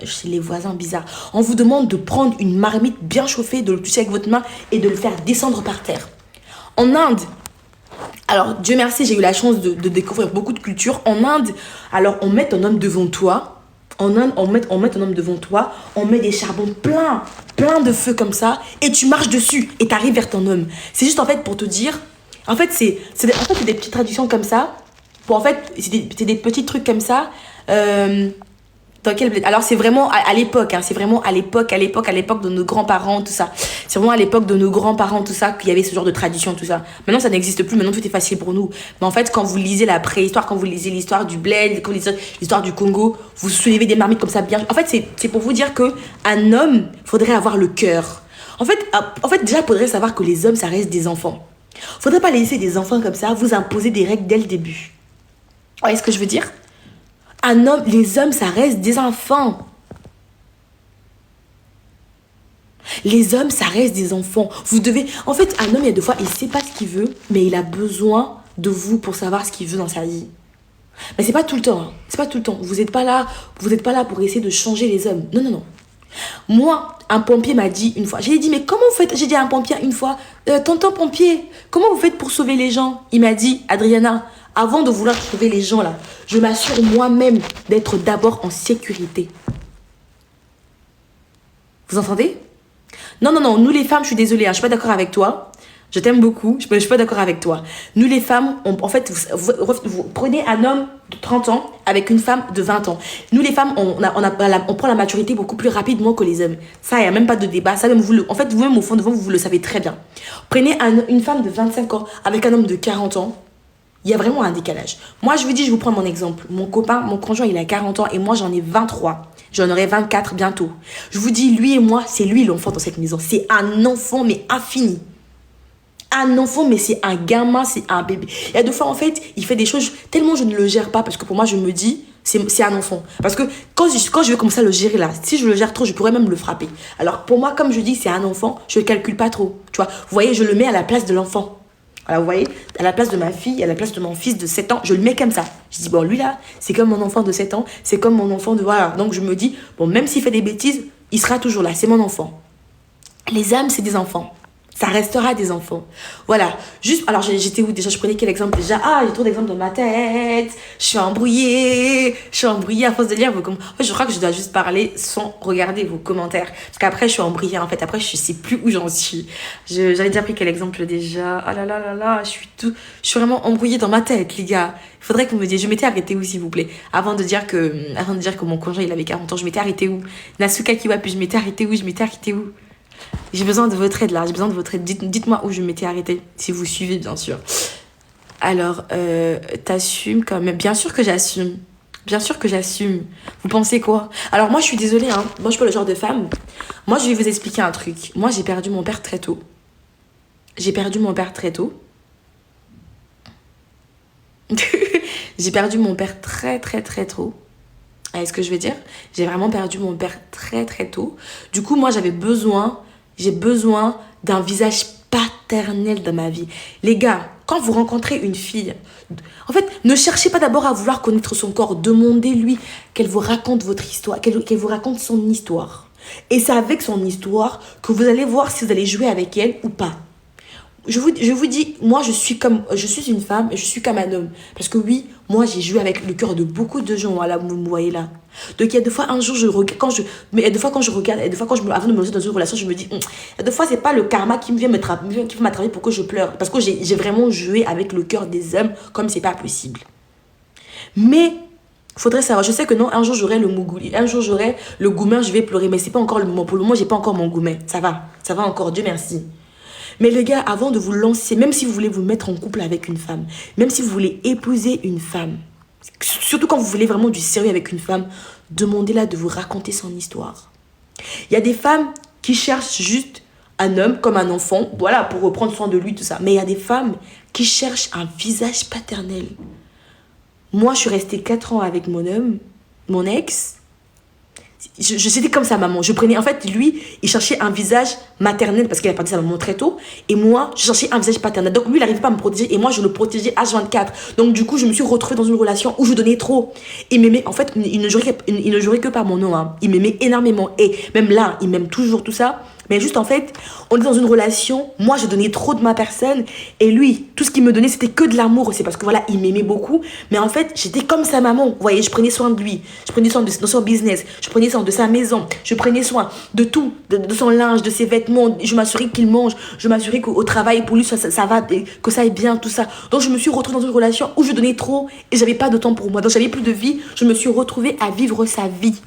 chez les voisins bizarres. On vous demande de prendre une marmite bien chauffée, de le toucher avec votre main et de le faire descendre par terre. En Inde, alors Dieu merci, j'ai eu la chance de découvrir beaucoup de cultures. En Inde, alors on met un homme devant toi. En Inde, on met un homme devant toi, on met des charbons plein de feu comme ça, et tu marches dessus, et tu arrives vers ton homme. C'est juste en fait pour te dire, en fait c'est des petites traditions comme ça, pour en fait, c'est des petits trucs comme ça, alors c'est vraiment à l'époque, hein, c'est vraiment à l'époque de nos grands-parents, tout ça. C'est vraiment à l'époque de nos grands-parents, tout ça, qu'il y avait ce genre de tradition, tout ça. Maintenant, ça n'existe plus, maintenant tout est facile pour nous. Mais en fait, quand vous lisez la préhistoire, quand vous lisez l'histoire du bled, quand vous lisez l'histoire du Congo, vous soulevez des marmites comme ça bien. En fait, c'est pour vous dire qu'un homme, faudrait avoir le cœur. En fait, déjà, faudrait savoir que les hommes, ça reste des enfants. Faudrait pas laisser des enfants comme ça vous imposer des règles dès le début. Vous voyez ce que je veux dire? Un homme, les hommes, ça reste des enfants. Les hommes, ça reste des enfants. Vous devez... En fait, un homme, il y a des fois, il sait pas ce qu'il veut, mais il a besoin de vous pour savoir ce qu'il veut dans sa vie. Mais c'est pas tout le temps. Hein. C'est pas tout le temps. Vous êtes pas là pour essayer de changer les hommes. Non, non, non. Moi, un pompier m'a dit une fois... J'ai dit, mais comment vous faites? J'ai dit à un pompier une fois, tonton pompier, comment vous faites pour sauver les gens? Il m'a dit, Adriana... Avant de vouloir sauver les gens là, je m'assure moi-même d'être d'abord en sécurité. Vous entendez? Non, non, non, nous les femmes, je suis désolée, hein, je suis pas d'accord avec toi. Je t'aime beaucoup, je suis pas d'accord avec toi. Nous les femmes, en fait, vous prenez un homme de 30 ans avec une femme de 20 ans. Nous les femmes, on prend la maturité beaucoup plus rapidement que les hommes. Ça, il n'y a même pas de débat. Ça, même en fait, vous-même au fond de vous le savez très bien. Prenez une femme de 25 ans avec un homme de 40 ans. Il y a vraiment un décalage. Moi, je vous dis, je vous prends mon exemple. Mon conjoint, il a 40 ans et moi, j'en ai 23. J'en aurai 24 bientôt. Je vous dis, lui et moi, c'est lui l'enfant dans cette maison. C'est un enfant, mais infini. Un enfant, mais c'est un gamin, c'est un bébé. Il y a deux fois, en fait, il fait des choses tellement je ne le gère pas parce que pour moi, je me dis, c'est un enfant. Parce que quand je vais commencer à le gérer là, si je le gère trop, je pourrais même le frapper. Alors, pour moi, comme je dis, c'est un enfant, je ne calcule pas trop. Tu vois, vous voyez, je le mets à la place de l'enfant. Alors, vous voyez, à la place de ma fille, à la place de mon fils de 7 ans, je le mets comme ça. Je dis, bon, lui là, c'est comme mon enfant de 7 ans, c'est comme mon enfant de... Voilà. Donc, je me dis, bon, même s'il fait des bêtises, il sera toujours là, c'est mon enfant. Les âmes, c'est des enfants. Ça restera des enfants. Voilà. Juste, alors j'étais où déjà? Je prenais quel exemple déjà? Ah, j'ai trop d'exemples dans ma tête. Je suis embrouillée à force de lire vos commentaires. En fait, je crois que je dois juste parler sans regarder vos commentaires. Parce qu'après, je suis embrouillée en fait. Après, je sais plus où j'en suis. J'avais déjà pris quel exemple déjà? Oh là là là là, je suis vraiment embrouillée dans ma tête, les gars. Il faudrait que vous me disiez, je m'étais arrêtée où, s'il vous plaît? Avant de dire que mon conjoint, il avait 40 ans, je m'étais arrêtée où? Nasuka Kiwapi, je m'étais arrêtée où? J'ai besoin de votre aide là, j'ai besoin de votre aide. Dites-moi où je m'étais arrêtée, si vous suivez bien sûr. Alors, t'assumes quand même. Bien sûr que j'assume. Bien sûr que j'assume. Vous pensez quoi? Alors moi je suis désolée, hein. Moi je suis pas le genre de femme. Moi je vais vous expliquer un truc. Moi j'ai perdu mon père très tôt. J'ai perdu mon père très tôt. J'ai perdu mon père très tôt. Est-ce que je veux dire? J'ai vraiment perdu mon père très tôt. Du coup, moi, j'ai besoin d'un visage paternel dans ma vie. Les gars, quand vous rencontrez une fille, en fait, ne cherchez pas d'abord à vouloir connaître son corps. Demandez-lui qu'elle vous raconte votre histoire, qu'elle vous raconte son histoire. Et c'est avec son histoire que vous allez voir si vous allez jouer avec elle ou pas. Je vous dis, moi, je suis une femme et je suis comme un homme. Parce que oui, moi, j'ai joué avec le cœur de beaucoup de gens, là, vous me voyez là. Donc, il y a deux fois, un jour, mais il y a deux fois, quand je regarde, et deux fois, avant de me lancer dans une relation, je me dis, il y a deux fois, c'est pas le karma qui vient m'attraper pour que je pleure. Parce que j'ai vraiment joué avec le cœur des hommes comme c'est pas possible. Mais, faudrait savoir, je sais que non, un jour, j'aurai le mougouli, un jour, j'aurai le goumen, je vais pleurer, mais c'est pas encore le moment. Pour le moment, j'ai pas encore mon goumen. Ça va encore, Dieu merci. Mais les gars, avant de vous lancer, même si vous voulez vous mettre en couple avec une femme, même si vous voulez épouser une femme, surtout quand vous voulez vraiment du sérieux avec une femme, demandez-la de vous raconter son histoire. Il y a des femmes qui cherchent juste un homme comme un enfant, voilà, pour reprendre soin de lui, tout ça. Mais il y a des femmes qui cherchent un visage paternel. Moi, je suis restée 4 ans avec mon homme, mon ex. J'étais comme sa maman. Je prenais, en fait, lui, il cherchait un visage maternel parce qu'il a perdu sa maman très tôt. Et moi, je cherchais un visage paternel. Donc lui, il n'arrivait pas à me protéger et moi, je le protégeais H24. Donc du coup, je me suis retrouvée dans une relation où je donnais trop. Il m'aimait, en fait, il ne jurait que par mon nom. Hein. Il m'aimait énormément. Et même là, il m'aime toujours, tout ça. Mais juste, en fait, on est dans une relation. Moi, je donnais trop de ma personne. Et lui, tout ce qu'il me donnait, c'était que de l'amour. C'est parce que voilà, il m'aimait beaucoup. Mais en fait, j'étais comme sa maman. Vous voyez, je prenais soin de lui. Je prenais soin de son business. Je prenais soin de sa maison. Je prenais soin de tout. De son linge, de ses vêtements. Je m'assurais qu'il mange. Je m'assurais qu'au travail, pour lui, ça va. Que ça aille bien, tout ça. Donc, je me suis retrouvée dans une relation où je donnais trop. Et j'avais pas de temps pour moi. Donc, j'avais plus de vie. Je me suis retrouvée à vivre sa vie.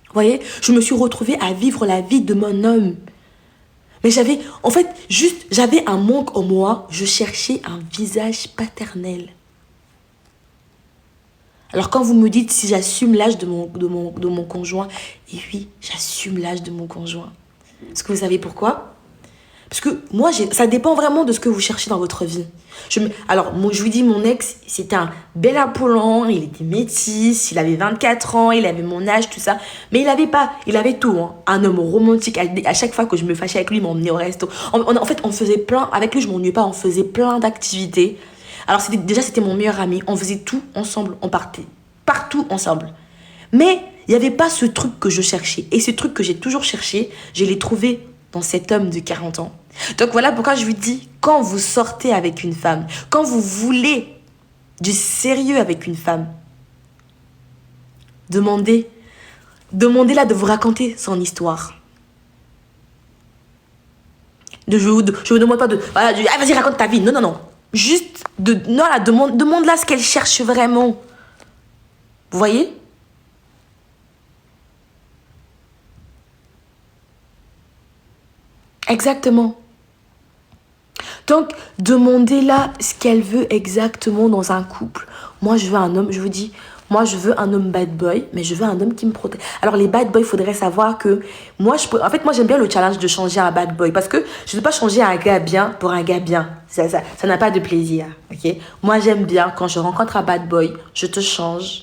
Vous voyez, je me suis retrouvée à vivre la vie de mon homme. Mais j'avais, en fait, j'avais un manque en moi. Je cherchais un visage paternel. Alors quand vous me dites si j'assume l'âge de mon conjoint, et oui, j'assume l'âge de mon conjoint. Est-ce que vous savez pourquoi? Parce que moi, ça dépend vraiment de ce que vous cherchez dans votre vie. Alors, je vous dis, mon ex, c'était un bel Apollon, il était métis, il avait 24 ans, il avait mon âge, tout ça. Mais il avait tout. Hein. Un homme romantique. À chaque fois que je me fâchais avec lui, il m'emmenait au resto. En fait, on faisait plein, avec lui, je m'ennuyais pas, on faisait plein d'activités. Alors, c'était mon meilleur ami. On faisait tout ensemble, on partait partout ensemble. Mais il n'y avait pas ce truc que je cherchais. Et ce truc que j'ai toujours cherché, je l'ai trouvé dans cet homme de 40 ans. Donc voilà pourquoi je vous dis, quand vous sortez avec une femme, quand vous voulez du sérieux avec une femme, demandez-la de vous raconter son histoire. Je vous demande pas de... Voilà, vas-y, raconte ta vie. Non, non, non. Juste, demande-la ce qu'elle cherche vraiment. Vous voyez? Exactement. Donc, demandez-la ce qu'elle veut exactement dans un couple. Moi, je veux un homme, je vous dis, moi, je veux un homme bad boy, mais je veux un homme qui me protège. Alors, les bad boys, il faudrait savoir que moi, j'aime bien le challenge de changer un bad boy parce que je ne veux pas changer un gars bien pour un gars bien. Ça n'a pas de plaisir, ok? Moi, j'aime bien quand je rencontre un bad boy, je te change.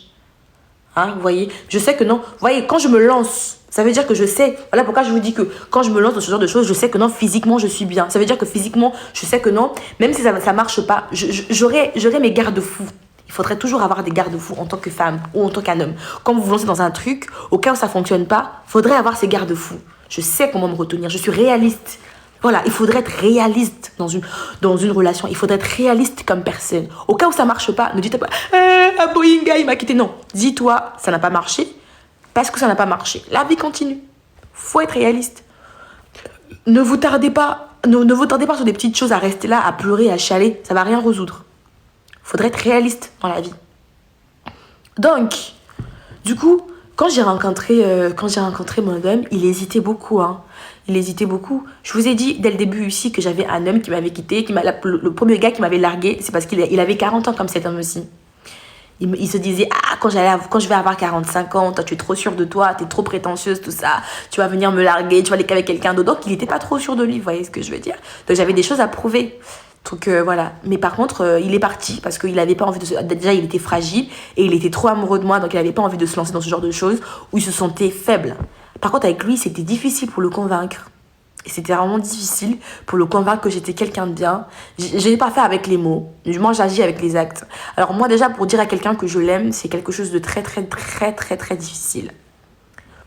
Hein, vous voyez? Je sais que non. Vous voyez, quand je me lance, ça veut dire que je sais. Voilà pourquoi je vous dis que quand je me lance dans ce genre de choses, je sais que non, physiquement, je suis bien. Ça veut dire que physiquement, je sais que non, même si ça ne marche pas, j'aurai mes garde-fous. Il faudrait toujours avoir des garde-fous en tant que femme ou en tant qu'un homme. Quand vous vous lancez dans un truc, au cas où ça ne fonctionne pas, il faudrait avoir ces garde-fous. Je sais comment me retenir. Je suis réaliste. Voilà, il faudrait être réaliste dans une relation. Il faudrait être réaliste comme personne. Au cas où ça ne marche pas, ne dites pas « Boyinga, il m'a quitté ». Non, dis-toi, ça n'a pas marché parce que ça n'a pas marché. La vie continue. Faut être réaliste. Ne vous tardez pas sur des petites choses à rester là, à pleurer, à chialer. Ça ne va rien résoudre. Il faudrait être réaliste dans la vie. Donc, du coup, quand j'ai rencontré mon homme, il hésitait beaucoup. Hein. Il hésitait beaucoup. Je vous ai dit dès le début ici que j'avais un homme qui m'avait quitté, le premier gars qui m'avait largué, c'est parce qu'il avait 40 ans comme cet homme aussi. Il se disait, quand je vais avoir 45 ans, toi tu es trop sûre de toi, tu es trop prétentieuse, tout ça, tu vas venir me larguer, tu vas aller qu'avec quelqu'un d'autre. Donc il n'était pas trop sûr de lui, vous voyez ce que je veux dire. Donc j'avais des choses à prouver. Donc voilà. Mais par contre, il est parti parce qu'il n'avait pas envie de déjà, il était fragile et il était trop amoureux de moi, donc il n'avait pas envie de se lancer dans ce genre de choses où il se sentait faible. Par contre, avec lui, c'était difficile pour le convaincre. Et c'était vraiment difficile pour le convaincre que j'étais quelqu'un de bien. Je n'ai pas fait avec les mots. Moi, j'agis avec les actes. Alors moi, déjà, pour dire à quelqu'un que je l'aime, c'est quelque chose de très, très, très, très, très difficile.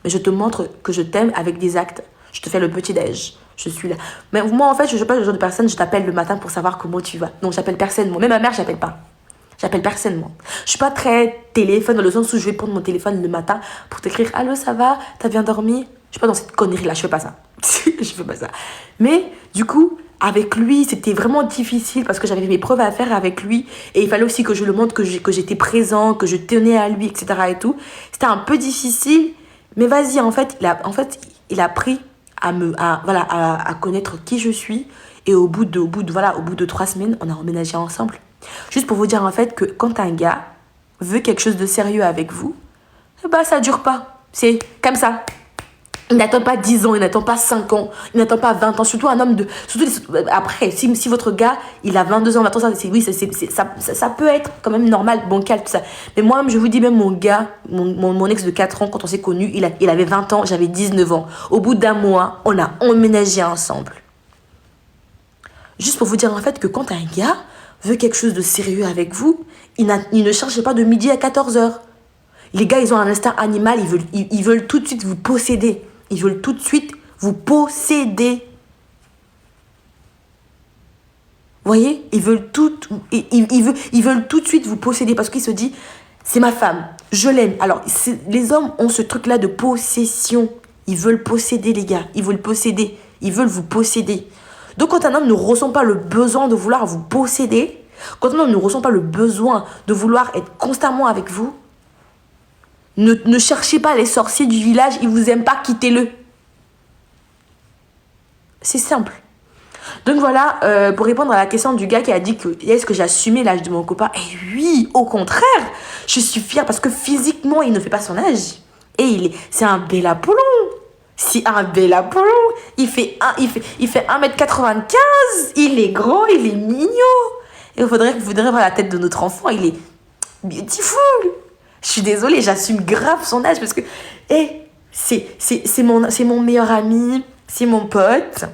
Mais je te montre que je t'aime avec des actes. Je te fais le petit-déj. Je suis là. Mais moi, en fait, je ne suis pas le genre de personne, je t'appelle le matin pour savoir comment tu vas. Non, j'appelle personne, moi. Même ma mère, j'appelle pas. J'appelle personne, moi. Je suis pas très téléphone, dans le sens où je vais prendre mon téléphone le matin pour t'écrire « Allô, ça va? T'as bien dormi ?» Je suis pas dans cette connerie-là, je fais pas ça. Je fais pas ça. Mais, du coup, avec lui, c'était vraiment difficile parce que j'avais mes preuves à faire avec lui. Et il fallait aussi que je le montre que j'étais présent, que je tenais à lui, etc. et tout. C'était un peu difficile. Mais vas-y, en fait, il a appris à connaître qui je suis. Et au bout de 3 semaines, on a emménagé ensemble. Juste pour vous dire, en fait, que quand un gars veut quelque chose de sérieux avec vous, bah, ça dure pas. C'est comme ça. Il n'attend pas 10 ans, il n'attend pas 5 ans, il n'attend pas 20 ans. Surtout un homme de... Après, si votre gars, il a 22 ans, 20 ans, oui, ça peut être quand même normal, bancal, tout ça. Mais moi, je vous dis, même mon gars, mon ex de 4 ans, quand on s'est connus, il avait 20 ans, j'avais 19 ans. Au bout d'un mois, on a emménagé ensemble. Juste pour vous dire en fait que quand un gars veut quelque chose de sérieux avec vous, il ne cherche pas de midi à 14h. Les gars, ils ont un instinct animal, ils veulent tout de suite vous posséder. Ils veulent tout de suite vous posséder. Vous voyez, ils veulent tout de suite vous posséder parce qu'ils se disent, c'est ma femme, je l'aime. Alors, les hommes ont ce truc-là de possession. Ils veulent posséder les gars, ils veulent posséder, ils veulent vous posséder. Donc, quand un homme ne ressent pas le besoin de vouloir vous posséder, quand un homme ne ressent pas le besoin de vouloir être constamment avec vous, ne cherchez pas les sorciers du village, ils vous aiment pas, quittez-le. C'est simple. Donc voilà, pour répondre à la question du gars qui a dit que est-ce que j'assumais l'âge de mon copain? Et oui, au contraire, je suis fière parce que physiquement, il ne fait pas son âge. Et c'est un bel Apollon. C'est un bel Apollon. Il fait 1m95. Il est grand, il est mignon. Et vous faudrait voir la tête de notre enfant. Il est beautiful. Je suis désolée, j'assume grave son âge parce que c'est mon meilleur ami, c'est mon pote.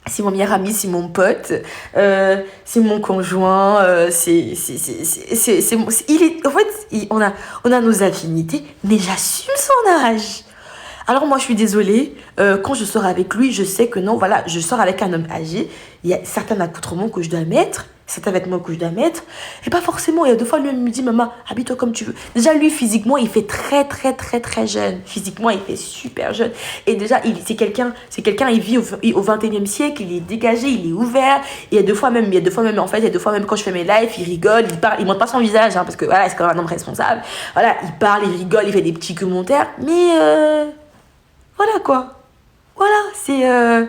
C'est mon meilleur ami, c'est mon pote, c'est mon conjoint, en fait, on a nos affinités, mais j'assume son âge. Alors moi, je suis désolée, quand je sors avec lui, je sais que non, voilà, je sors avec un homme âgé, il y a certains accoutrements que je dois mettre, certains vêtements que je dois mettre, et pas forcément, il y a 2 fois, lui, il me dit, maman, habille-toi comme tu veux. Déjà, lui, physiquement, il fait très, très, très, très jeune. Physiquement, il fait super jeune. Et déjà, c'est quelqu'un, il vit au 21e siècle, il est dégagé, il est ouvert. Et il y a 2 fois même, quand je fais mes lives, il rigole, il parle, il montre pas son visage, hein, parce que voilà, c'est quand même un homme responsable. Voilà, il parle, il rigole, il fait des petits commentaires, mais voilà quoi. Voilà, c'est...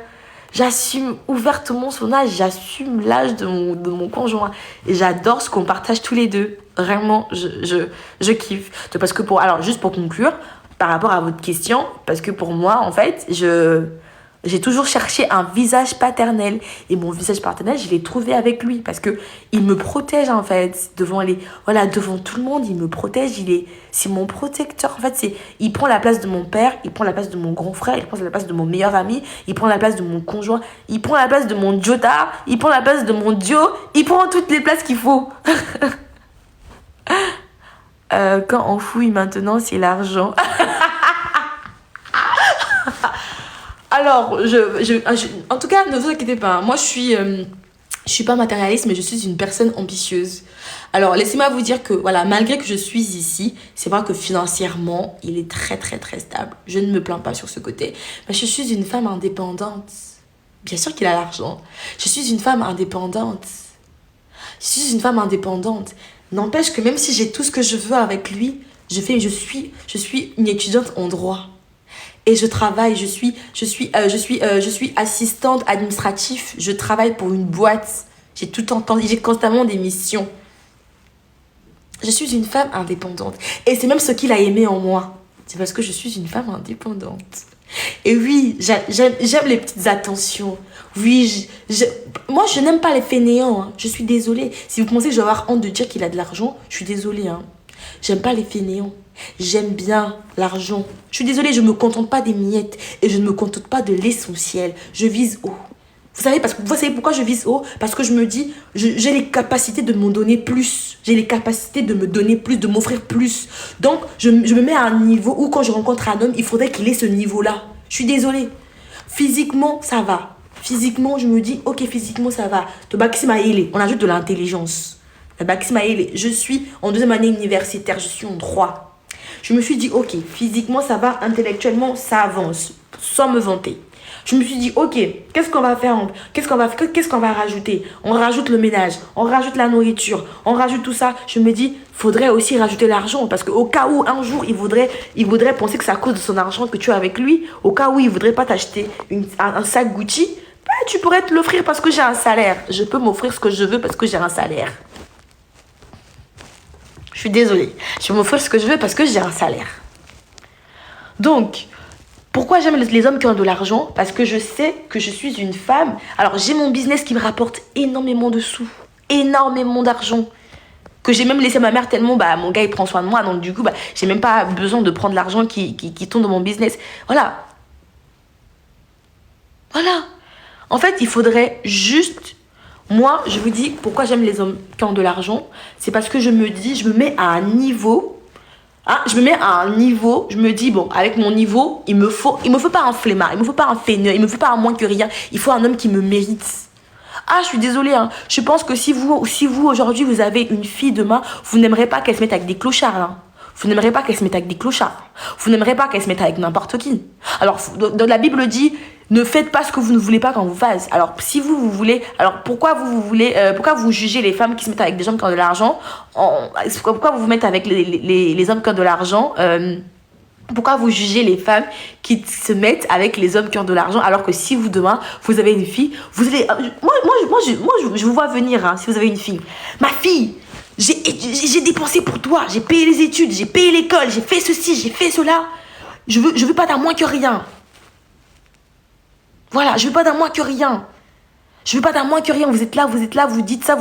J'assume ouvertement son âge, j'assume l'âge de mon conjoint. Et j'adore ce qu'on partage tous les deux. Vraiment, je kiffe. Parce que alors, juste pour conclure, par rapport à votre question, parce que pour moi, en fait, j'ai toujours cherché un visage paternel. Et mon visage paternel, je l'ai trouvé avec lui. Parce que il me protège, en fait. Devant tout le monde, il me protège. C'est mon protecteur. En fait, il prend la place de mon père, il prend la place de mon grand frère, il prend la place de mon meilleur ami, il prend la place de mon conjoint, il prend la place de mon Jota, il prend la place de mon Dio, il prend toutes les places qu'il faut. Quand on fouille maintenant, c'est l'argent. Alors, en tout cas, ne vous inquiétez pas. Moi, je suis pas matérialiste, mais je suis une personne ambitieuse. Alors, laissez-moi vous dire que, voilà, malgré que je suis ici, c'est vrai que financièrement, il est très, très, très stable. Je ne me plains pas sur ce côté. Mais je suis une femme indépendante. Bien sûr qu'il a l'argent. Je suis une femme indépendante. Je suis une femme indépendante. N'empêche que même si j'ai tout ce que je veux avec lui, je suis une étudiante en droit. Et je travaille, je suis assistante administrative, je travaille pour une boîte. J'ai constamment des missions. Je suis une femme indépendante. Et c'est même ce qu'il a aimé en moi. C'est parce que je suis une femme indépendante. Et oui, j'aime les petites attentions. Oui, moi, je n'aime pas les fainéants. Hein. Je suis désolée. Si vous pensez que je vais avoir honte de dire qu'il a de l'argent, je suis désolée. Hein. J'aime pas les fainéants. J'aime bien l'argent. Je suis désolée, je ne me contente pas des miettes. Et je ne me contente pas de l'essentiel. Je vise haut. Vous savez pourquoi je vise haut? Parce que je me dis, j'ai les capacités de m'en donner plus. J'ai les capacités de me donner plus, de m'offrir plus. Donc, je me mets à un niveau où quand je rencontre un homme, il faudrait qu'il ait ce niveau-là. Je suis désolée. Physiquement, ça va. Physiquement, je me dis, ok, physiquement, ça va. On ajoute de l'intelligence. Je suis en 2e année universitaire, je suis en droit. Je me suis dit, ok, physiquement, ça va, intellectuellement, ça avance, sans me vanter. Je me suis dit, ok, qu'est-ce qu'on va faire? Qu'est-ce qu'on va rajouter? On rajoute le ménage, on rajoute la nourriture, on rajoute tout ça. Je me dis, faudrait aussi rajouter l'argent. Parce qu'au cas où, un jour, il voudrait penser que c'est à cause de son argent que tu es avec lui. Au cas où il voudrait pas t'acheter un sac Gucci, tu pourrais te l'offrir parce que j'ai un salaire. Je peux m'offrir ce que je veux parce que j'ai un salaire. Je suis désolée. Je vais m'offrir ce que je veux parce que j'ai un salaire. Donc, Pourquoi j'aime les hommes qui ont de l'argent? Parce que je sais que je suis une femme. Alors, j'ai mon business qui me rapporte énormément de sous, énormément d'argent. Que j'ai même laissé à ma mère tellement, mon gars, il prend soin de moi. Donc, du coup, j'ai même pas besoin de prendre l'argent qui tombe dans mon business. Voilà. Voilà. En fait, il faudrait juste... Moi, je vous dis pourquoi j'aime les hommes qui ont de l'argent. C'est parce que je me dis, je me mets à un niveau... je me mets à un niveau, je me dis, bon, avec mon niveau, il me faut pas un flemmard, il me faut pas un feigneur, il me faut pas un moins que rien. Il faut un homme qui me mérite. Ah, je suis désolée, hein. Je pense que si vous aujourd'hui, vous avez une fille demain, vous n'aimerez pas qu'elle se mette avec des clochards, hein. Vous n'aimerez pas qu'elle se mette avec des clochards. Vous n'aimerez pas qu'elle se mette avec n'importe qui. Alors, dans la Bible dit, ne faites pas ce que vous ne voulez pas qu'on vous fasse. Alors, si vous voulez... Alors, pourquoi vous jugez les femmes qui se mettent avec des hommes qui ont de l'argent? Pourquoi vous vous mettez avec les hommes qui ont de l'argent Pourquoi vous jugez les femmes qui se mettent avec les hommes qui ont de l'argent, alors que si vous, demain, vous avez une fille, vous allez... je vous vois venir, hein, si vous avez une fille. Ma fille, j'ai dépensé pour toi, j'ai payé les études, j'ai payé l'école, j'ai fait ceci, j'ai fait cela. Je veux pas d'un moins que rien. Voilà, je veux pas d'un moins que rien. Je veux pas d'un moins que rien. Vous êtes là, vous dites ça.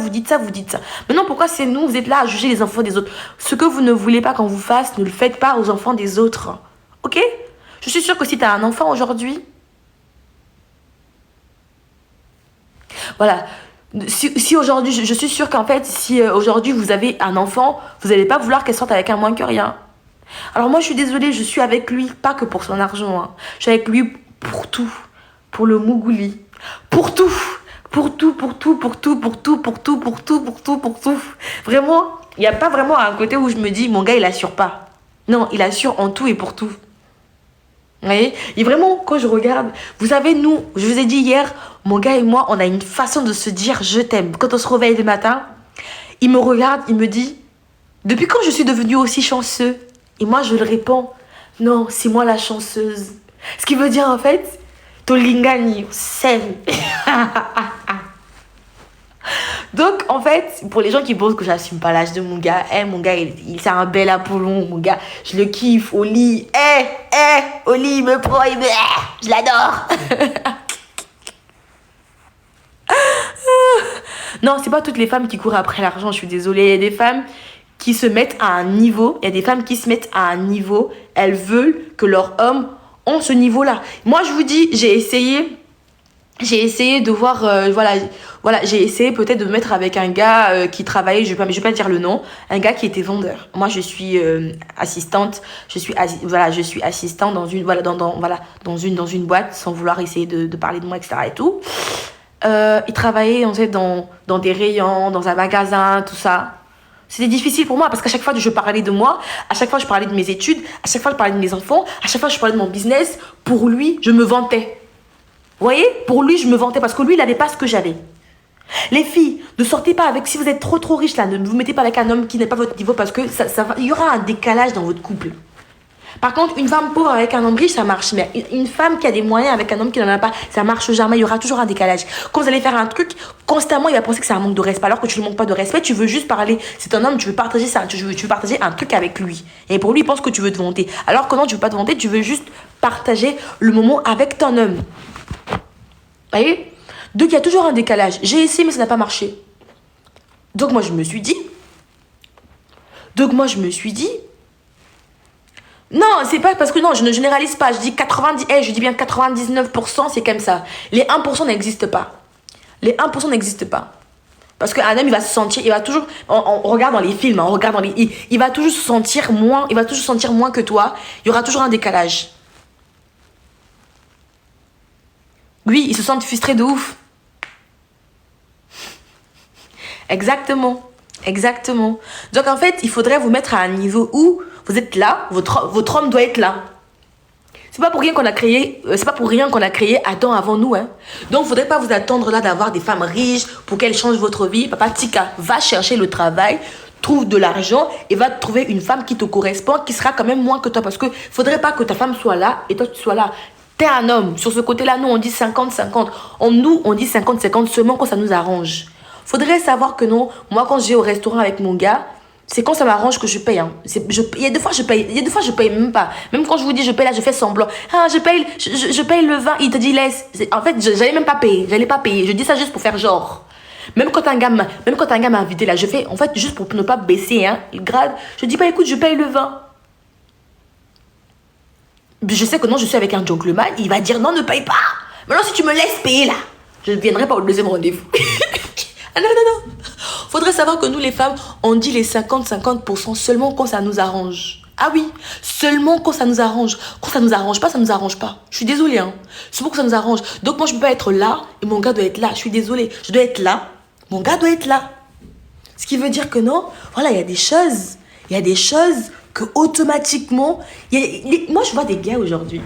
Maintenant, pourquoi c'est nous, vous êtes là à juger les enfants des autres? Ce que vous ne voulez pas qu'on vous fasse, ne le faites pas aux enfants des autres. Ok? Je suis sûre que si tu as un enfant aujourd'hui... Voilà. Si aujourd'hui, je suis sûre qu'en fait, si aujourd'hui vous avez un enfant, vous n'allez pas vouloir qu'elle sorte avec un moins que rien. Alors moi, je suis désolée, je suis avec lui, pas que pour son argent. Hein. Je suis avec lui pour tout. Pour le mougouli. Pour tout. Vraiment, il n'y a pas vraiment un côté où je me dis, mon gars, il assure pas. Non, il assure en tout et pour tout. Vous voyez? Et vraiment, quand je regarde, vous savez, nous, je vous ai dit hier, mon gars et moi, on a une façon de se dire je t'aime. Quand on se réveille le matin, il me regarde, il me dit, depuis quand je suis devenue aussi chanceux? Et moi, je le réponds, non, c'est moi la chanceuse. Ce qui veut dire en fait, Tolingani, c'est. Donc, en fait, pour les gens qui pensent que j'assume pas l'âge de mon gars, mon gars, il c'est un bel Apollon, mon gars, je le kiffe au lit. Au lit, il me prend, je l'adore. Non, c'est pas toutes les femmes qui courent après l'argent, je suis désolée. Il y a des femmes qui se mettent à un niveau, il y a des femmes qui se mettent à un niveau, elles veulent que leur homme ait ce niveau-là. Moi, je vous dis, j'ai essayé de voir, voilà, j'ai essayé peut-être de me mettre avec un gars qui travaillait, je vais pas dire le nom, un gars qui était vendeur. Moi, je suis assistante, je suis assistante dans une, dans une boîte, sans vouloir essayer de parler de moi, etc. et tout. Il travaillait, on sait, dans des rayons, dans un magasin, tout ça. C'était difficile pour moi parce qu'à chaque fois que je parlais de moi, à chaque fois que je parlais de mes études, à chaque fois que je parlais de mes enfants, à chaque fois que je parlais de mon business, pour lui, je me vantais. Vous voyez? Pour lui, je me vantais parce que lui, il n'avait pas ce que j'avais. Les filles, ne sortez pas avec... Si vous êtes trop riche là, ne vous mettez pas avec un homme qui n'est pas votre niveau parce que il y aura un décalage dans votre couple. Par contre, une femme pauvre avec un homme riche, ça marche. Mais une femme qui a des moyens avec un homme qui n'en a pas, ça marche jamais. Il y aura toujours un décalage. Quand vous allez faire un truc, constamment, il va penser que c'est un manque de respect. Alors que tu ne lui manques pas de respect, tu veux juste parler. C'est un homme, tu veux partager ça. Tu veux partager un truc avec lui. Et pour lui, il pense que tu veux te vanter. Alors que non, tu veux pas te vanter, tu veux juste partager le moment avec ton homme. Vous voyez? Donc, il y a toujours un décalage. J'ai essayé, mais ça n'a pas marché. Donc, moi, je me suis dit... Non, c'est pas parce que non, je ne généralise pas. Je dis 90, je dis bien 99%, c'est comme ça. Les 1% n'existent pas. Les 1% n'existent pas. Parce qu'un homme, il va se sentir, il va toujours, on regarde dans les films, on regarde dans les, il va toujours se sentir moins, que toi. Il y aura toujours un décalage. Oui, ils se sentent frustrés de ouf. Exactement. Donc en fait, il faudrait vous mettre à un niveau où vous êtes là, votre homme doit être là. C'est pas pour rien qu'on a créé Adam avant nous, hein. Donc faudrait pas vous attendre là d'avoir des femmes riches pour qu'elles changent votre vie. Papa Tika, va chercher le travail, trouve de l'argent et va trouver une femme qui te correspond, qui sera quand même moins que toi, parce que faudrait pas que ta femme soit là et toi tu sois là. T'es un homme. Sur ce côté-là, nous on dit 50-50. Nous on dit 50-50 seulement quand ça nous arrange. Faudrait savoir que non, moi quand j'ai au restaurant avec mon gars, C'est quand ça m'arrange que je paye. Hein. Il y a des fois, je paye. Il y a des fois, je paye même pas. Même quand je vous dis je paye, là, je fais semblant. Ah, je paye le vin. Il te dit laisse. En fait, j'allais même pas payer. J'allais pas payer. Je dis ça juste pour faire genre. Même quand un gars m'a invité, là, je fais, en fait, juste pour ne pas baisser, hein, le grade. Je dis pas, écoute, je paye le vin. Je sais que non, je suis avec un gentleman. Il va dire non, ne paye pas. Maintenant, si tu me laisses payer, là, je ne viendrai pas au deuxième rendez-vous. Ah non, non, non. Faudrait savoir que nous, les femmes, on dit les 50-50% seulement quand ça nous arrange. Ah oui, seulement quand ça nous arrange. Quand ça nous arrange pas, ça nous arrange pas. Je suis désolée, hein. C'est pour que ça nous arrange. Donc moi, je peux pas être là et mon gars doit être là. Je suis désolée. Je dois être là. Mon gars doit être là. Ce qui veut dire que non, voilà, il y a des choses. Il y a des choses que automatiquement... Moi, je vois des gars aujourd'hui.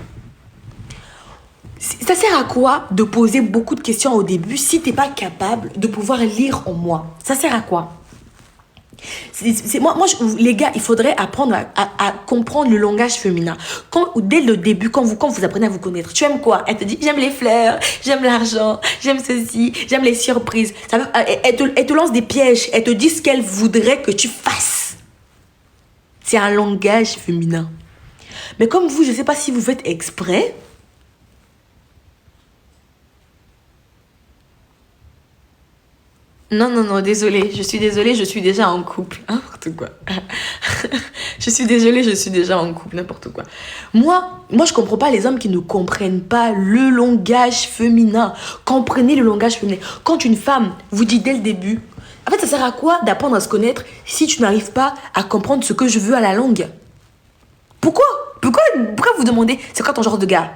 Ça sert à quoi de poser beaucoup de questions au début si tu n'es pas capable de pouvoir lire en moi? Ça sert à quoi? Les gars, il faudrait apprendre à comprendre le langage féminin. Dès le début, quand vous apprenez à vous connaître, tu aimes quoi? Elle te dit, j'aime les fleurs, j'aime l'argent, j'aime ceci, j'aime les surprises. Elle te lance des pièges, elle te dit ce qu'elle voudrait que tu fasses. C'est un langage féminin. Mais comme vous, je ne sais pas si vous faites exprès. Non, non, non, désolée, je suis déjà en couple. N'importe quoi. Je suis désolée, je suis déjà en couple, n'importe quoi. Moi, je comprends pas les hommes qui ne comprennent pas le langage féminin. Comprenez le langage féminin. Quand une femme vous dit dès le début, en fait, ça sert à quoi d'apprendre à se connaître si tu n'arrives pas à comprendre ce que je veux à la longue? Pourquoi vous demandez, c'est quoi ton genre de gars?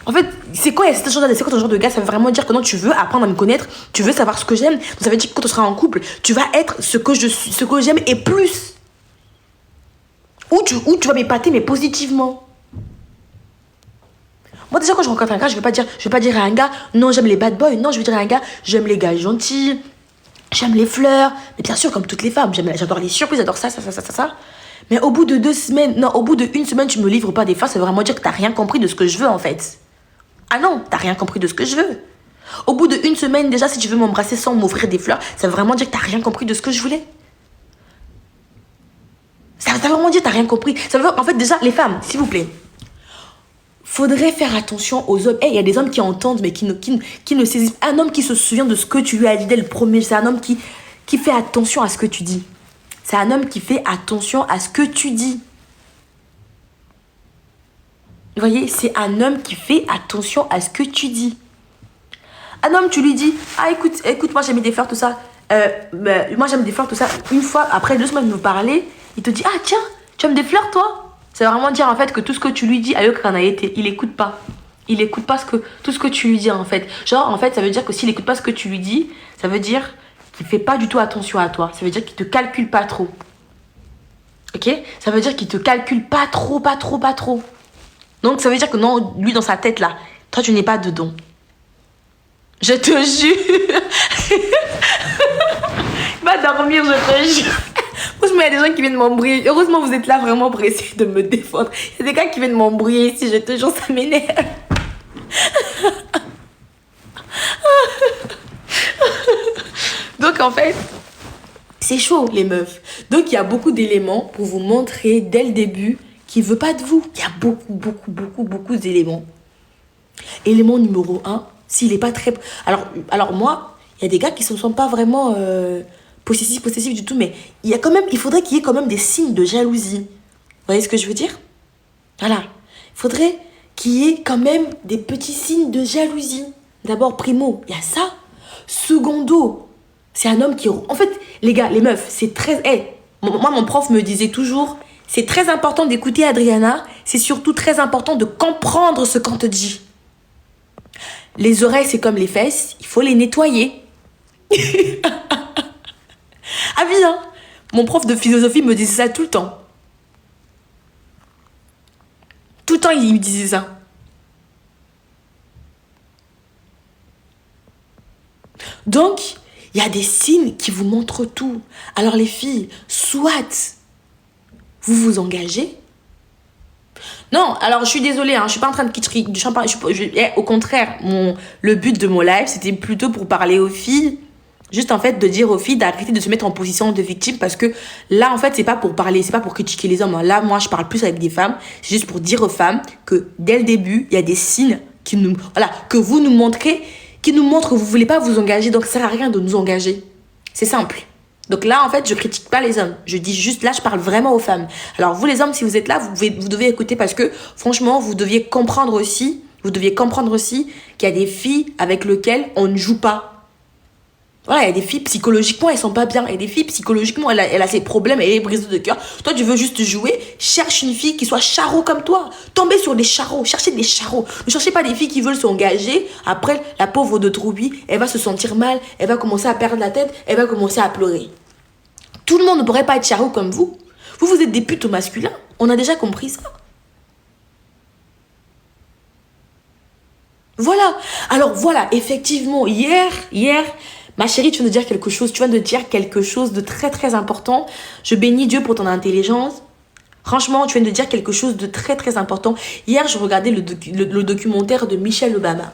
En fait, c'est quoi ton genre de gars? Ça veut vraiment dire que non, tu veux apprendre à me connaître, tu veux savoir ce que j'aime. Donc ça veut dire que quand tu seras en couple, tu vas être ce que je suis, ce que j'aime et plus. Ou tu vas m'épater, mais positivement. Moi, déjà, quand je rencontre un gars, je vais pas dire à un gars, non, j'aime les bad boys. Non, je vais dire à un gars, j'aime les gars gentils, j'aime les fleurs. Mais bien sûr, comme toutes les femmes, j'adore les surprises, j'adore ça. Mais au bout de 2 semaines, non, au bout de 1 semaine, tu me livres pas des fleurs, ça veut vraiment dire que t'as rien compris de ce que je veux, en fait. Ah non, t'as rien compris de ce que je veux. Au bout de 1 semaine, déjà, si tu veux m'embrasser sans m'offrir des fleurs, ça veut vraiment dire que t'as rien compris de ce que je voulais. Ça veut vraiment dire que t'as rien compris. Ça veut, en fait, déjà, les femmes, s'il vous plaît, faudrait faire attention aux hommes. Il y a des hommes qui entendent, mais qui ne saisissent pas. Un homme qui se souvient de ce que tu lui as dit dès le premier, c'est un homme qui fait attention à ce que tu dis. C'est un homme qui fait attention à ce que tu dis. Vous voyez, c'est un homme qui fait attention à ce que tu dis. Un homme, tu lui dis, ah écoute, moi j'aime des fleurs, tout ça. Moi j'aime des fleurs, tout ça. Une fois, après 2 semaines de vous parler, il te dit, ah tiens, tu aimes des fleurs toi? Ça veut vraiment dire en fait que tout ce que tu lui dis, il écoute pas. Il écoute pas tout ce que tu lui dis en fait. Genre en fait, ça veut dire que s'il écoute pas ce que tu lui dis, ça veut dire qu'il fait pas du tout attention à toi. Ça veut dire qu'il te calcule pas trop. Ok? Ça veut dire qu'il te calcule pas trop. Donc ça veut dire que non, lui dans sa tête là, toi tu n'es pas dedans. Je te jure. Va dormir, je te jure. Franchement, il y a des gens qui viennent m'embrouiller. Heureusement, vous êtes là vraiment pour essayer de me défendre. Il y a des gars qui viennent m'embrouiller ici, je te jure, ça m'énerve. Donc en fait, c'est chaud les meufs. Donc il y a beaucoup d'éléments pour vous montrer dès le début qu'il veut pas de vous. Il y a beaucoup d'éléments. Élément numéro 1, s'il est pas très... Alors moi, il y a des gars qui ne sont pas vraiment possessifs du tout, mais il faudrait qu'il y ait quand même des signes de jalousie. Vous voyez ce que je veux dire? Voilà. Il faudrait qu'il y ait quand même des petits signes de jalousie. D'abord, primo, il y a ça. Secondo, c'est un homme qui... En fait, les gars, les meufs, c'est très... Moi, mon prof me disait toujours, c'est très important d'écouter Adriana, c'est surtout très important de comprendre ce qu'on te dit. Les oreilles, c'est comme les fesses, il faut les nettoyer. Ah oui, hein? Mon prof de philosophie me disait ça tout le temps. Tout le temps, il me disait ça. Donc, il y a des signes qui vous montrent tout. Alors les filles, soit vous vous engagez. Non, alors je suis désolée, hein, je suis pas en train de kitscherie du champagne. Au contraire, le but de mon live, c'était plutôt pour parler aux filles. Juste en fait de dire aux filles d'arrêter de se mettre en position de victime parce que là en fait c'est pas pour parler, c'est pas pour critiquer les hommes. Là moi je parle plus avec des femmes, c'est juste pour dire aux femmes que dès le début il y a des signes qui nous, voilà, que vous nous montrez, qui nous montrent que vous voulez pas vous engager, donc ça sert à rien de nous engager. C'est simple. Donc là en fait je critique pas les hommes, je dis juste là je parle vraiment aux femmes. Alors vous les hommes si vous êtes là vous devez écouter parce que franchement vous deviez comprendre aussi qu'il y a des filles avec lesquelles on ne joue pas. Voilà, il y a des filles, psychologiquement, elles sont pas bien. Il y a des filles, psychologiquement, elle a ses problèmes, elle est brisée de cœur. Toi, tu veux juste jouer. Cherche une fille qui soit charreau comme toi. Tombez sur des charreaux. Cherchez des charreaux. Ne cherchez pas des filles qui veulent s'engager. Après, la pauvre de Troubi, elle va se sentir mal. Elle va commencer à perdre la tête. Elle va commencer à pleurer. Tout le monde ne pourrait pas être charreau comme vous. Vous êtes des putes au masculin. On a déjà compris ça. Voilà. Alors, voilà, effectivement, hier, ma chérie, tu viens de dire quelque chose. Tu viens de dire quelque chose de très, très important. Je bénis Dieu pour ton intelligence. Franchement, tu viens de dire quelque chose de très, très important. Hier, je regardais le documentaire de Michelle Obama.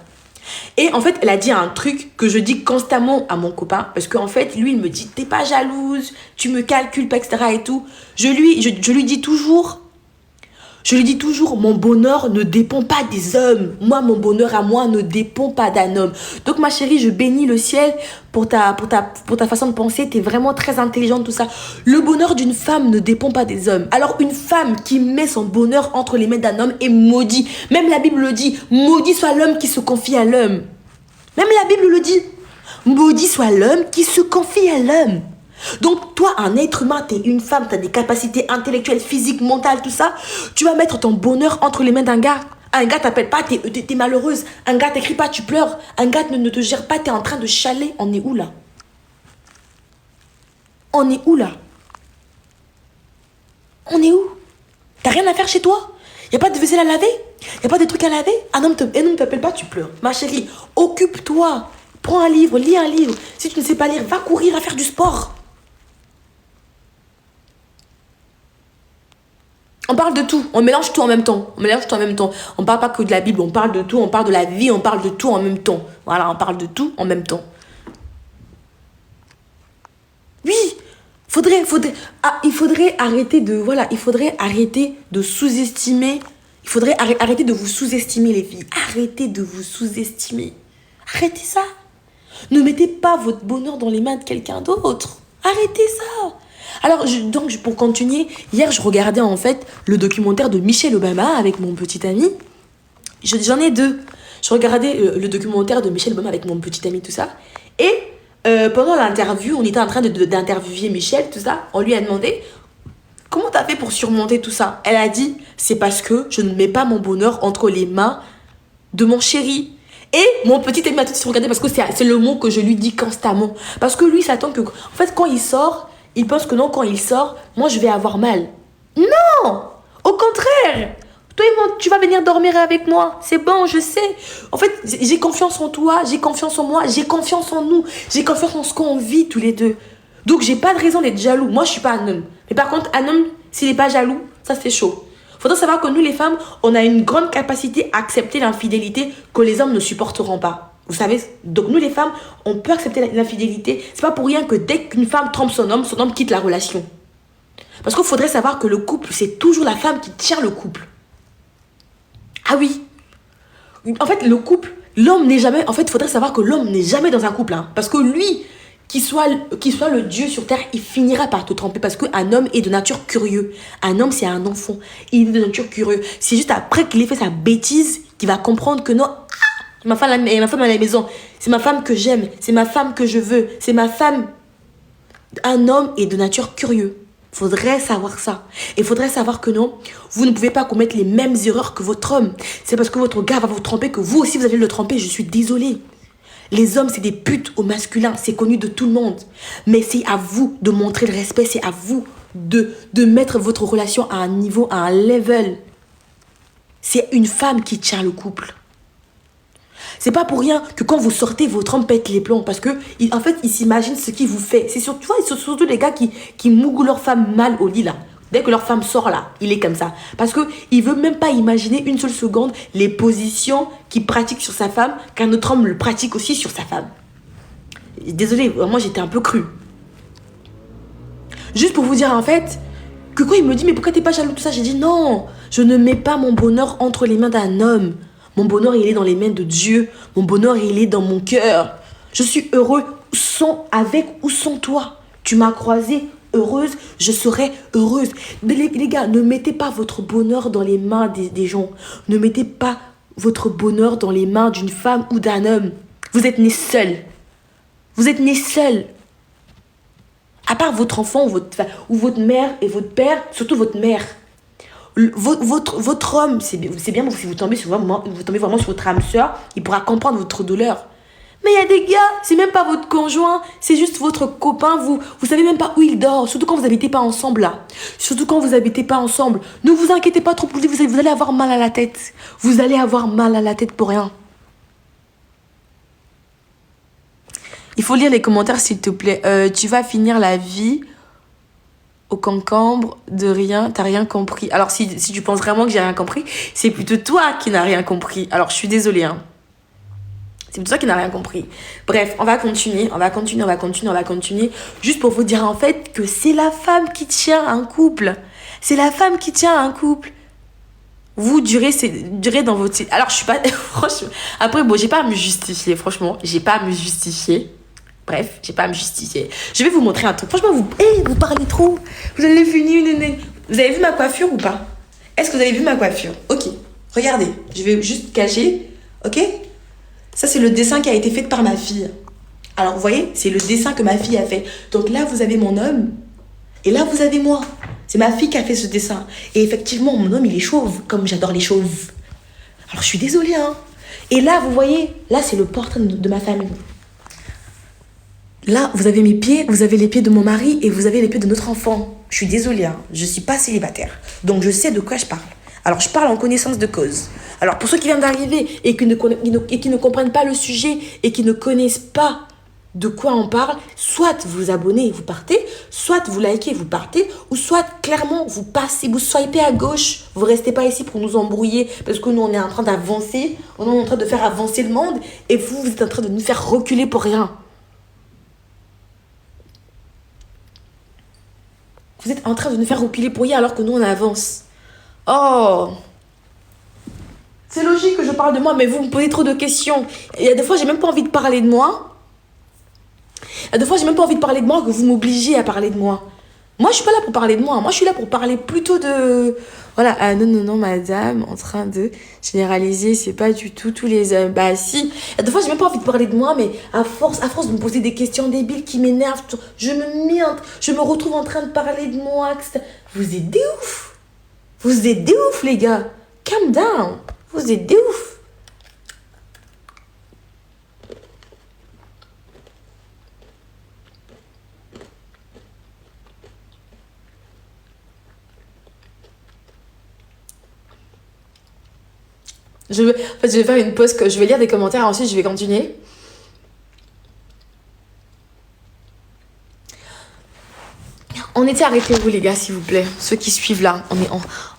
Et en fait, elle a dit un truc que je dis constamment à mon copain. Parce qu'en fait, lui, il me dit, t'es pas jalouse, tu me calcules pas, etc. et tout. Je lui dis toujours... mon bonheur ne dépend pas des hommes. Moi, mon bonheur à moi ne dépend pas d'un homme. Donc, ma chérie, je bénis le ciel pour ta façon de penser. Tu es vraiment très intelligente, tout ça. Le bonheur d'une femme ne dépend pas des hommes. Alors, une femme qui met son bonheur entre les mains d'un homme est maudit. Même la Bible le dit. Maudit soit l'homme qui se confie à l'homme. Même la Bible le dit. Maudit soit l'homme qui se confie à l'homme. Donc toi, un être humain, t'es une femme, t'as des capacités intellectuelles, physiques, mentales, tout ça. Tu vas mettre ton bonheur entre les mains d'un gars. Un gars t'appelle pas, t'es malheureuse. Un gars t'écrit pas, tu pleures. Un gars ne te gère pas, t'es en train de chialer. On est où là? On est où là? On est où? T'as rien à faire chez toi? Y a pas de vaisselle à laver? Y a pas de trucs à laver? Un homme t'appelle pas, tu pleures. Ma chérie, occupe-toi. Prends un livre, lis un livre. Si tu ne sais pas lire, va courir, va faire du sport. On parle de tout, on mélange tout en même temps. On parle pas que de la Bible, on parle de tout, on parle de la vie, on parle de tout en même temps. Voilà, on parle de tout en même temps. Oui, il faudrait arrêter de sous-estimer. Il faudrait arrêter de vous sous-estimer les filles. Arrêtez de vous sous-estimer. Arrêtez ça. Ne mettez pas votre bonheur dans les mains de quelqu'un d'autre. Arrêtez ça. Alors, pour continuer, hier, je regardais en fait le documentaire de Michelle Obama avec mon petit ami. J'en ai deux. Je regardais le documentaire de Michelle Obama avec mon petit ami, tout ça. Et pendant l'interview, on était en train d'interviewer Michelle, tout ça. On lui a demandé, comment t'as fait pour surmonter tout ça? Elle a dit, c'est parce que je ne mets pas mon bonheur entre les mains de mon chéri. Et mon petit ami a tout de suite regardé parce que c'est le mot que je lui dis constamment. Parce que lui, il s'attend que... En fait, quand il sort... Il pense que non, quand il sort, moi je vais avoir mal. Non! Au contraire! Toi, tu vas venir dormir avec moi. C'est bon, je sais. En fait, j'ai confiance en toi, j'ai confiance en moi, j'ai confiance en nous, j'ai confiance en ce qu'on vit tous les deux. Donc, j'ai pas de raison d'être jaloux. Moi, je suis pas un homme. Mais par contre, un homme, s'il n'est pas jaloux, ça c'est chaud. Faudrait savoir que nous, les femmes, on a une grande capacité à accepter l'infidélité que les hommes ne supporteront pas. Vous savez, donc nous les femmes, on peut accepter l'infidélité. C'est pas pour rien que dès qu'une femme trompe son homme quitte la relation. Parce qu'il faudrait savoir que le couple, c'est toujours la femme qui tient le couple. Ah oui. En fait, le couple, l'homme n'est jamais... En fait, il faudrait savoir que l'homme n'est jamais dans un couple. Hein, parce que lui, qu'il soit le Dieu sur terre, il finira par te tromper. Parce qu'un homme est de nature curieux. Un homme, c'est un enfant. Il est de nature curieux. C'est juste après qu'il ait fait sa bêtise qu'il va comprendre que non... Ma femme à la maison, c'est ma femme que j'aime, c'est ma femme que je veux, c'est ma femme. Un homme est de nature curieux. Faudrait savoir ça. Et faudrait savoir que non, vous ne pouvez pas commettre les mêmes erreurs que votre homme. C'est parce que votre gars va vous tromper que vous aussi vous allez le tromper. Je suis désolée. Les hommes, c'est des putes au masculin, c'est connu de tout le monde. Mais c'est à vous de montrer le respect, c'est à vous de mettre votre relation à un niveau, à un level. C'est une femme qui tient le couple. C'est pas pour rien que quand vous sortez, votre homme pète les plombs. Parce que, en fait, il s'imagine ce qu'il vous fait. C'est surtout, tu vois, surtout les gars qui mouguent leur femme mal au lit, là. Dès que leur femme sort, là, il est comme ça. Parce qu'il veut même pas imaginer une seule seconde les positions qu'il pratique sur sa femme, qu'un autre homme le pratique aussi sur sa femme. Désolée, moi j'étais un peu crue. Juste pour vous dire en fait, que quand il me dit mais pourquoi t'es pas jaloux tout ça, j'ai dit non, je ne mets pas mon bonheur entre les mains d'un homme. Mon bonheur il est dans les mains de Dieu. Mon bonheur il est dans mon cœur. Je suis heureux avec ou sans toi. Tu m'as croisée heureuse, je serai heureuse. Les gars, ne mettez pas votre bonheur dans les mains des gens. Ne mettez pas votre bonheur dans les mains d'une femme ou d'un homme. Vous êtes nés seuls. Vous êtes nés seuls. À part votre enfant ou votre mère et votre père, surtout votre mère. Votre homme, c'est bien si vous tombez vraiment sur votre âme sœur, il pourra comprendre votre douleur. Mais il y a des gars, c'est même pas votre conjoint, c'est juste votre copain, vous savez même pas où il dort, surtout quand vous habitez pas ensemble là. Surtout quand vous habitez pas ensemble. Ne vous inquiétez pas trop pour lui, vous allez avoir mal à la tête. Vous allez avoir mal à la tête pour rien. Il faut lire les commentaires s'il te plaît. Tu vas finir la vie au concombre de rien, t'as rien compris. Alors si tu penses vraiment que j'ai rien compris, c'est plutôt toi qui n'as rien compris. Alors je suis désolée hein. C'est plutôt toi qui n'as rien compris. Bref, on va continuer. Juste pour vous dire en fait que c'est la femme qui tient un couple. C'est la femme qui tient un couple. Vous durez dans votre... Alors je suis pas... Franchement... Après bon, j'ai pas à me justifier. Franchement, j'ai pas à me justifier. Bref, j'ai pas à me justifier. Je vais vous montrer un truc. Franchement, vous parlez trop. Vous allez finir. Vous avez vu ma coiffure ou pas? Est-ce que vous avez vu ma coiffure? Ok. Regardez. Je vais juste cacher. Ok? Ça, c'est le dessin qui a été fait par ma fille. Alors, vous voyez, c'est le dessin que ma fille a fait. Donc là, vous avez mon homme. Et là, vous avez moi. C'est ma fille qui a fait ce dessin. Et effectivement, mon homme, il est chauve. Comme j'adore les chauves. Alors, je suis désolée, hein. Et là, vous voyez, là, c'est le portrait de ma famille. Là, vous avez mes pieds, vous avez les pieds de mon mari et vous avez les pieds de notre enfant. Je suis désolée, hein, je ne suis pas célibataire. Donc, je sais de quoi je parle. Alors, je parle en connaissance de cause. Alors, pour ceux qui viennent d'arriver et qui ne comprennent pas le sujet et qui ne connaissent pas de quoi on parle, soit vous vous abonnez et vous partez, soit vous likez et vous partez, ou soit clairement vous passez, vous swipez à gauche, vous restez pas ici pour nous embrouiller parce que nous on est en train d'avancer, on est en train de faire avancer le monde et vous êtes en train de nous faire reculer pour rien. Vous êtes en train de nous faire reculer pour rien alors que nous on avance. Oh! C'est logique que je parle de moi, mais vous me posez trop de questions. Il y a des fois, j'ai même pas envie de parler de moi. Il y a des fois, j'ai même pas envie de parler de moi que vous m'obligez à parler de moi. Moi, je suis pas là pour parler de moi. Moi, je suis là pour parler plutôt de... Voilà, ah non, madame, en train de généraliser, c'est pas du tout tous les hommes. Bah si. Il y a des fois, j'ai même pas envie de parler de moi, mais à force de me poser des questions débiles qui m'énervent, je me retrouve en train de parler de moi. Vous êtes des ouf. Vous êtes des ouf, les gars. Calm down. Vous êtes des ouf. Je vais faire une pause, je vais lire des commentaires, ensuite je vais continuer. On était arrêté où, les gars, s'il vous plaît? Ceux qui suivent là,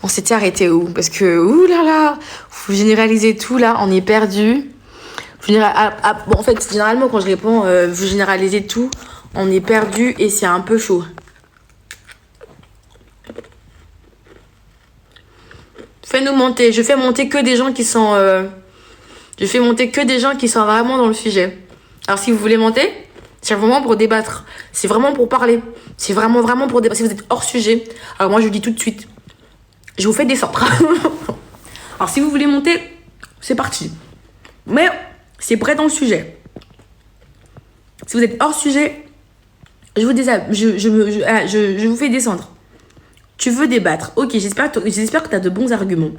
on s'était arrêté où? Parce que, oulala, vous généralisez tout là, on est perdu. Bon, en fait, généralement, quand je réponds, vous généralisez tout, on est perdu et c'est un peu chaud. Fais-nous monter. Je fais monter que des gens qui sont... Je fais monter que des gens qui sont vraiment dans le sujet. Alors, si vous voulez monter, c'est vraiment pour débattre. C'est vraiment pour parler. C'est vraiment pour débattre. Si vous êtes hors sujet, alors moi, je vous dis tout de suite, je vous fais descendre. Alors, si vous voulez monter, c'est parti. Mais c'est prêt dans le sujet. Si vous êtes hors sujet, je vous fais descendre. Tu veux débattre. Ok, j'espère que tu as de bons arguments.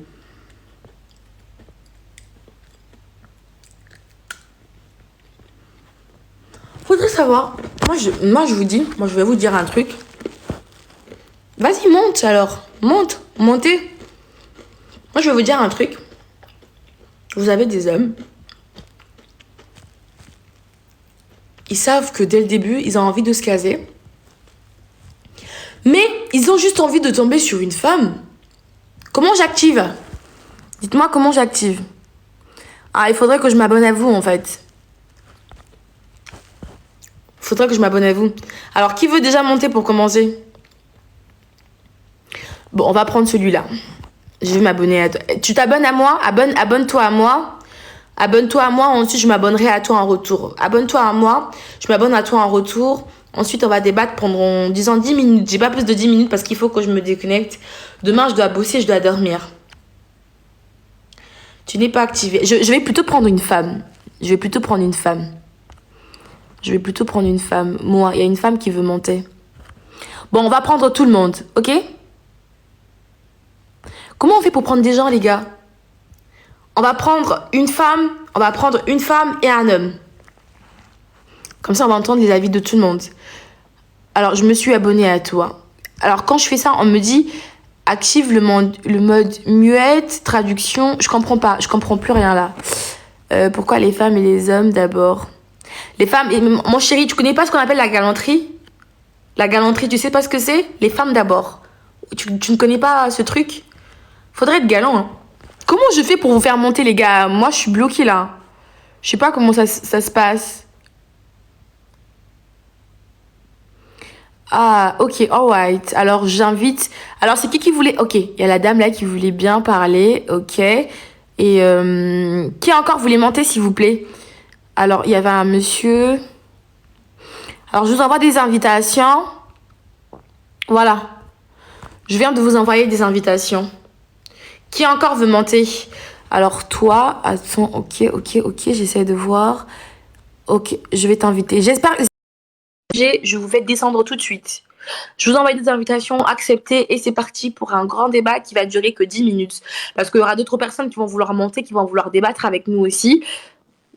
Faudrait savoir. Moi, je vous dis, je vais vous dire un truc. Vas-y, monte alors. Montez. Moi, je vais vous dire un truc. Vous avez des hommes. Ils savent que dès le début, ils ont envie de se caser. Mais ils ont juste envie de tomber sur une femme. Comment j'active? Dites-moi comment j'active. Ah, il faudrait que je m'abonne à vous, en fait. Faudrait que je m'abonne à vous. Alors, qui veut déjà monter pour commencer? Bon, on va prendre celui-là. Je vais m'abonner à toi. Tu t'abonnes à moi? Abonne-toi à moi. Abonne-toi à moi. Ensuite, je m'abonnerai à toi en retour. Abonne-toi à moi. Je m'abonne à toi en retour. Ensuite, on va débattre pendant, disons, 10 minutes. J'ai pas plus de 10 minutes parce qu'il faut que je me déconnecte. Demain, je dois bosser, je dois dormir. Tu n'es pas activé. Je vais plutôt prendre une femme. Je vais plutôt prendre une femme. Je vais plutôt prendre une femme. Moi, il y a une femme qui veut monter. Bon, on va prendre tout le monde, ok? Comment on fait pour prendre des gens, les gars? On va prendre une femme, et un homme. Comme ça, on va entendre les avis de tout le monde. Alors, je me suis abonnée à toi. Alors, quand je fais ça, on me dit active le mode muette, traduction. Je comprends pas, je comprends plus rien là. Pourquoi les femmes et les hommes d'abord? Les femmes, mon chéri, tu connais pas ce qu'on appelle la galanterie? La galanterie, tu sais pas ce que c'est? Les femmes d'abord. Tu ne connais pas ce truc? Faudrait être galant, hein. Comment je fais pour vous faire monter, les gars? Moi, je suis bloquée là. Je sais pas comment ça se passe. Ah, ok, alright. Alors, j'invite. Alors, c'est qui voulait. Ok, il y a la dame là qui voulait bien parler. Ok. Et qui encore voulait monter, s'il vous plaît? Alors, il y avait un monsieur. Alors, je vous envoie des invitations. Voilà. Je viens de vous envoyer des invitations. Qui encore veut monter? Alors, toi, attends, ok, j'essaie de voir. Ok, je vais t'inviter. J'espère que je vous fais descendre tout de suite. Je vous envoie des invitations, acceptez et c'est parti pour un grand débat qui va durer que 10 minutes. Parce qu'il y aura d'autres personnes qui vont vouloir monter, qui vont vouloir débattre avec nous aussi.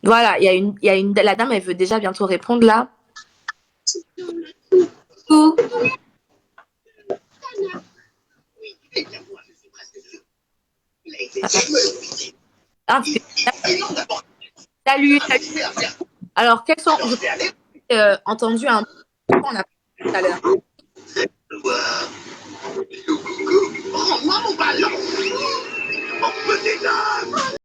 Voilà, la dame, elle veut déjà bientôt répondre là. Coucou. Ah, salut, salut. Alors, quels sont, j'ai entendu un peu, on a tout à l'heure. Rends-moi mon ballon! Mon petit gars!